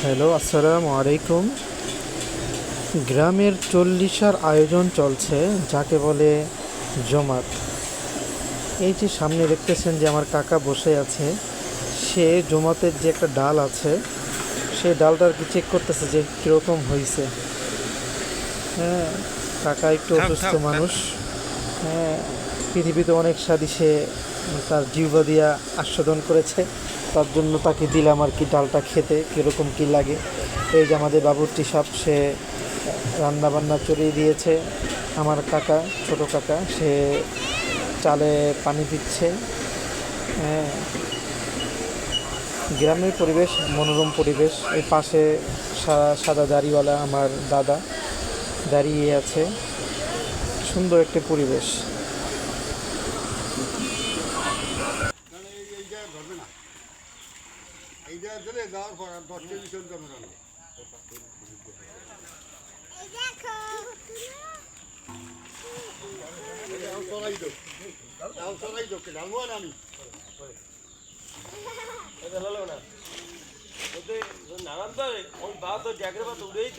Hello, আসসালামু আলাইকুম। গ্রামের চল্লিশার আয়োজন চলছে, যাকে বলে জমাত। এই যে সামনে দেখতেছেন যে আমার কাকা বসে আছে, সে জমাতের যে একটা ডাল আছে, সে ডালটা আর কি চেক করতেছে যে কীরকম হয়েছে। হ্যাঁ, কাকা একটু অসুস্থ মানুষ। হ্যাঁ, পৃথিবীতে অনেক স্বাদই সে তার জিহ্বা দিয়া আস্বাদন করেছে, তার জন্য তাকে দিলাম আর কি ডালটা খেতে কীরকম কী লাগে। এই যে আমাদের বাবুর্চি সাহেব, সে রান্না বান্না চড়িয়ে দিয়েছে। আমার কাকা, ছোট কাকা, সে চালে পানি দিচ্ছে। হ্যাঁ, গ্রামের পরিবেশ, মনোরম পরিবেশ। এই পাশে সাদা দাড়িওয়ালা আমার দাদা দাঁড়িয়ে আছে। সুন্দর একটি পরিবেশ। নানান তো ওই বা তো জায়গার বা উড়েই